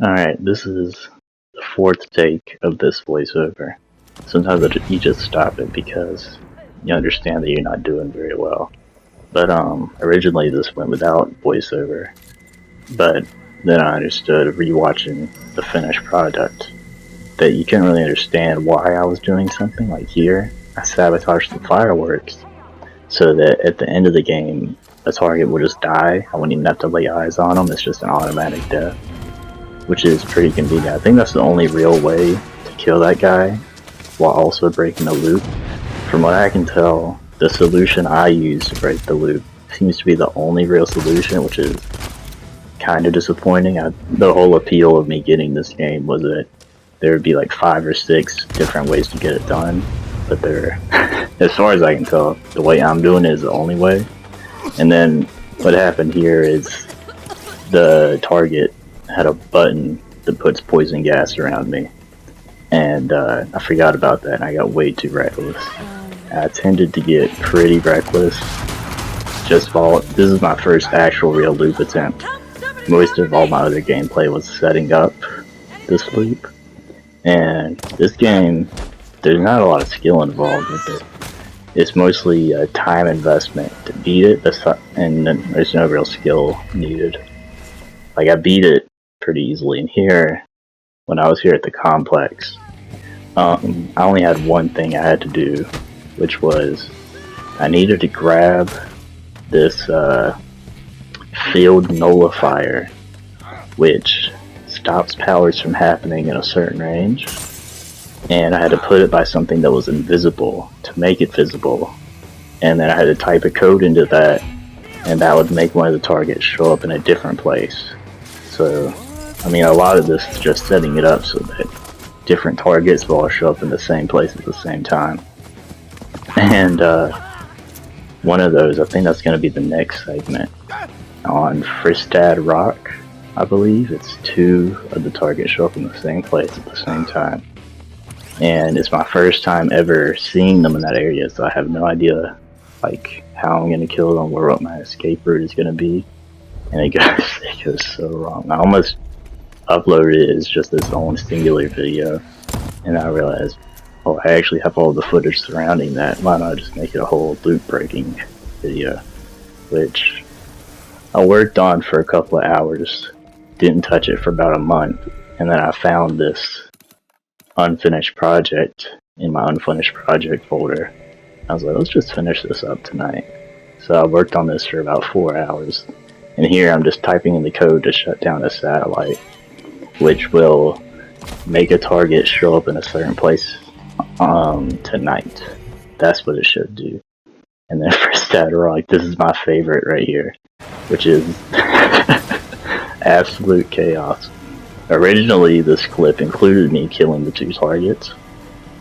Alright, this is the fourth take of this voiceover. Sometimes you just stop it because you understand that you're not doing very well. But originally this went without voiceover. But then I understood, rewatching the finished product, that you couldn't really understand why I was doing something. Like here, I sabotaged the fireworks so that at the end of the game, a target would just die. I wouldn't even have to lay eyes on them. It's just an automatic death, which is pretty convenient. I think that's the only real way to kill that guy while also breaking the loop. From what I can tell, the solution I use to break the loop seems to be the only real solution, which is kind of disappointing. The whole appeal of me getting this game was that there would be like 5 or 6 different ways to get it done, but there, as far as I can tell, the way I'm doing it is the only way. And then what happened here is the target had a button that puts poison gas around me, and I forgot about that and I got way too reckless. I tended to get pretty reckless. This is my first actual real loop attempt. Most of all my other gameplay was setting up this loop, and this game, there's not a lot of skill involved with it. It's mostly a time investment to beat it, and then there's no real skill needed. Like, I beat it pretty easily. And here, when I was here at the complex, I only had one thing I had to do, which was I needed to grab this field nullifier, which stops powers from happening in a certain range, and I had to put it by something that was invisible to make it visible, and then I had to type a code into that, and that would make one of the targets show up in a different place. So, I mean, a lot of this is just setting it up so that different targets will all show up in the same place at the same time. And one of those, I think that's going to be the next segment on Fristad Rock, I believe. It's 2 of the targets show up in the same place at the same time. And it's my first time ever seeing them in that area, so I have no idea like how I'm going to kill them or what my escape route is going to be. And it goes so wrong. I almost uploaded it as just its own singular video, and I realized, oh, I actually have all the footage surrounding that. Why not just make it a whole loop breaking video? Which I worked on for a couple of hours, didn't touch it for about a month, and then I found this unfinished project in my unfinished project folder. I was like, let's just finish this up tonight. So I worked on this for about 4 hours, and here I'm just typing in the code to shut down a satellite, which will make a target show up in a certain place tonight. That's what it should do. And then for Statrock, this is my favorite right here, which is absolute chaos. Originally, this clip included me killing the 2 targets,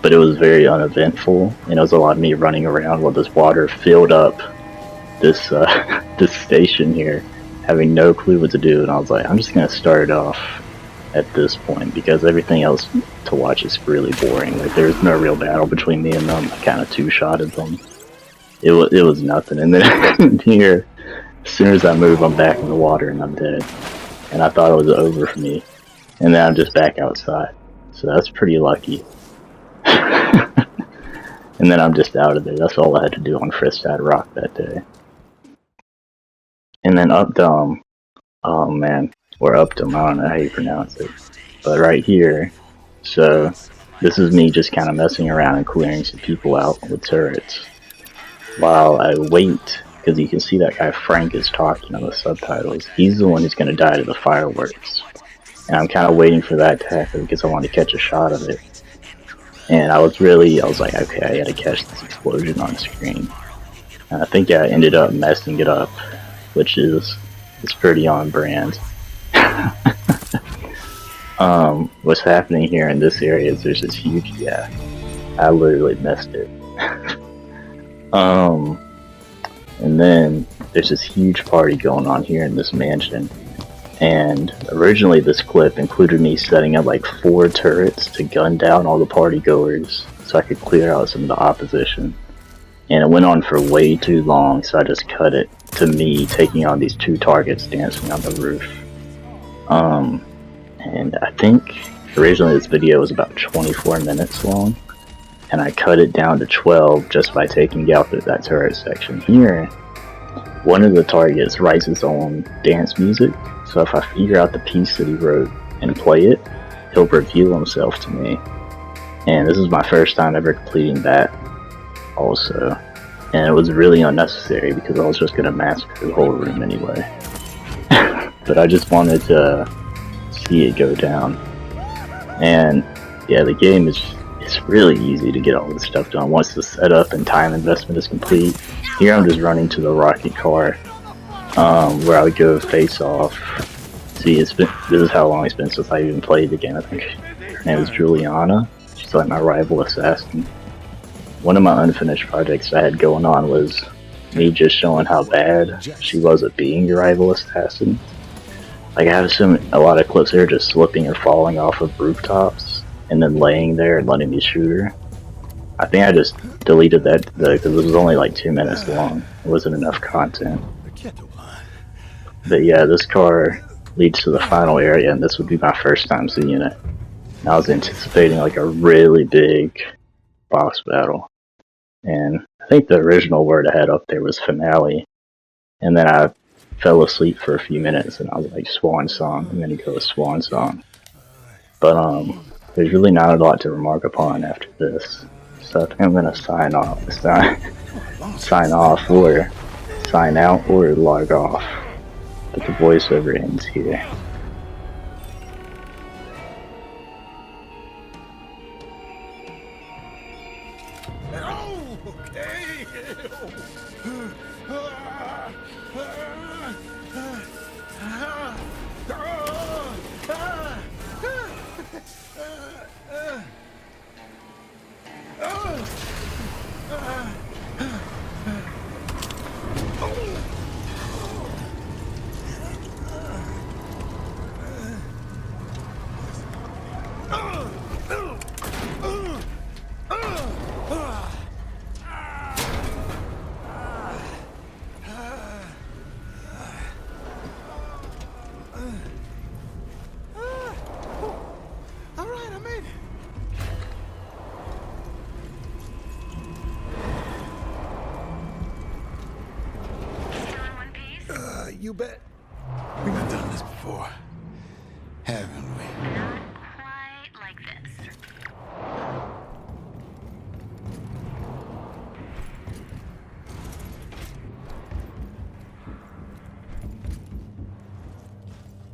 but it was very uneventful, and it was a lot of me running around while this water filled up this this station here, having no clue what to do. And I was like, I'm just gonna start it off at this point because everything else to watch is really boring. Like, there's no real battle between me and them. I kind of 2-shotted them. It was nothing. And then here, as soon as I move, I'm back in the water and I'm dead. And I thought it was over for me. And then I'm just back outside. So that's pretty lucky. And then I'm just out of there. That's all I had to do on Fristad Rock that day. And then Updom, oh man, or Updom, I don't know how you pronounce it. But right here, so this is me just kind of messing around and clearing some people out with turrets. While I wait, because you can see that guy Frank is talking on the subtitles. He's the one who's going to die to the fireworks. And I'm kind of waiting for that to happen because I want to catch a shot of it. And I was like, okay, I gotta catch this explosion on screen. And I think I ended up messing it up, which is pretty on brand. What's happening here in this area is there's this huge gap. I literally messed it. And then there's this huge party going on here in this mansion. And originally this clip included me setting up like 4 turrets to gun down all the party goers so I could clear out some of the opposition. And it went on for way too long, so I just cut it to me taking on these 2 targets dancing on the roof. And I think originally this video was about 24 minutes long, and I cut it down to 12 just by taking out that turret section here. One of the targets writes his own dance music, so if I figure out the piece that he wrote and play it, he'll reveal himself to me. And this is my first time ever completing that also. And it was really unnecessary because I was just going to massacre the whole room anyway. But I just wanted to see it go down. And yeah, the game is it's really easy to get all this stuff done once the setup and time investment is complete. Here I'm just running to the rocket car, where I would go face off. See, this is how long it's been since I even played the game. I think her name is Juliana. She's like my rival assassin. One of my unfinished projects I had going on was me just showing how bad she was at being your rival assassin. Like, I have a lot of clips of her just slipping or falling off of rooftops and then laying there and letting me shoot her. I think I just deleted that because it was only like 2 minutes long. It wasn't enough content. But yeah, this car leads to the final area, and this would be my first time seeing it. And I was anticipating like a really big boss battle. And I think the original word I had up there was finale. And then I fell asleep for a few minutes and I was like, swan song, and then it goes swan song. But there's really not a lot to remark upon after this. So I think I'm gonna sign off or sign out or log off. But the voiceover ends here. You bet. We've done this before, haven't we? Not quite like this.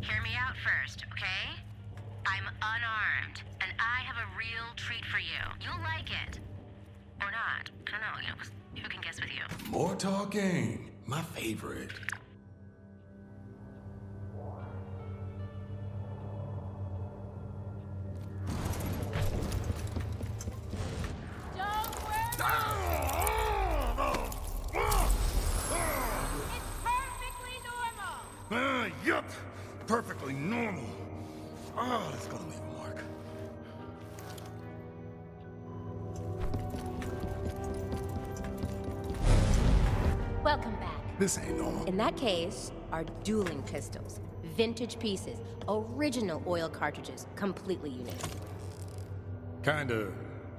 Hear me out first, okay? I'm unarmed, and I have a real treat for you. You'll like it. Or not. I don't know, who can guess with you? More talking. My favorite. Yup, perfectly normal. Oh, that's gonna leave a mark. Welcome back. This ain't normal. In that case, are dueling pistols, vintage pieces, original oil cartridges, completely unique. Kinda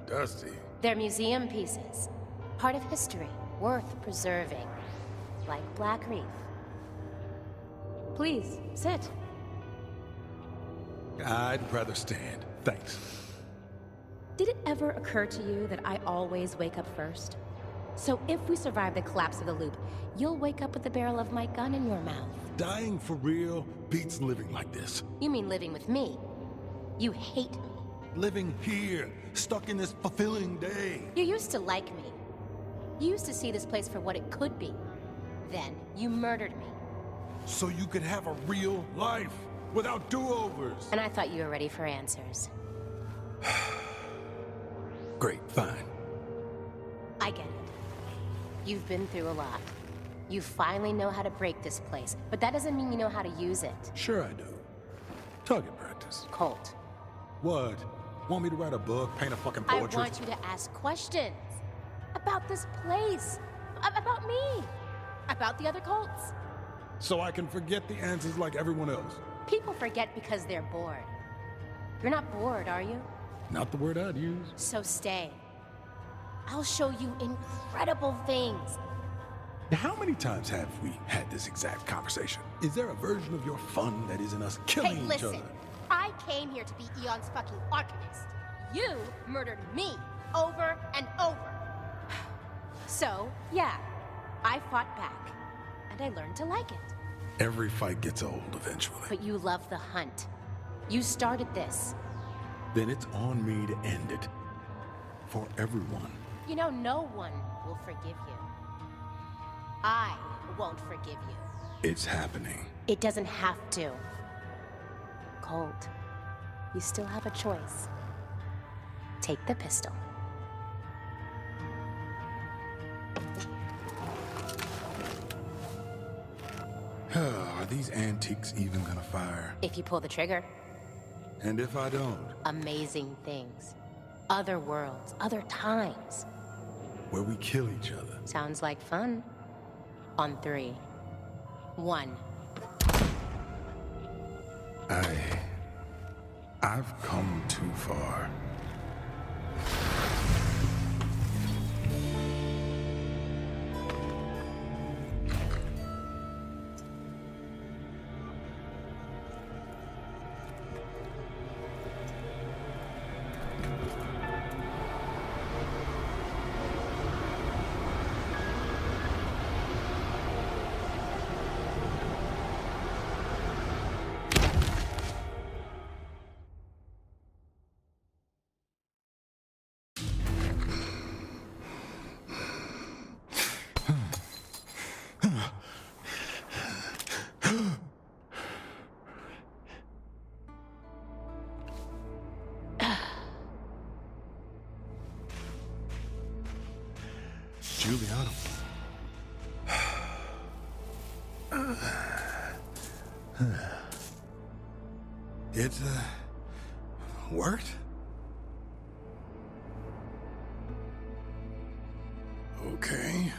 dusty. They're museum pieces, part of history, worth preserving, like Black Reef. Please, sit. I'd rather stand. Thanks. Did it ever occur to you that I always wake up first? So if we survive the collapse of the loop, you'll wake up with the barrel of my gun in your mouth. Dying for real beats living like this. You mean living with me? You hate me. Living here, stuck in this fulfilling day. You used to like me. You used to see this place for what it could be. Then you murdered me. So you could have a real life without do-overs. And I thought you were ready for answers. Great, fine. I get it. You've been through a lot. You finally know how to break this place, but that doesn't mean you know how to use it. Sure I do. Target practice. Colt, What? Want me to write a book, paint a fucking portrait? I want you to ask questions. About this place. About me. About the other Colts. So I can forget the answers like everyone else. People forget because they're bored. You're not bored, are you? Not the word I'd use. So stay. I'll show you incredible things. Now, how many times have we had this exact conversation? Is there a version of your fun that isn't us killing Hey, each listen. other? I came here to be Eon's fucking archivist. You murdered me over and over. So, yeah, I fought back, and I learned to like it. Every fight gets old eventually. But you love the hunt. You started this. Then it's on me to end it. For everyone. You know, no one will forgive you. I won't forgive you. It's happening. It doesn't have to. Colt, you still have a choice. Take the pistol. Are these antiques even gonna fire? If you pull the trigger. And if I don't? Amazing things. Other worlds, other times. Where we kill each other. Sounds like fun. On 3. 1. I've come too far. Juliana. It, worked? Okay.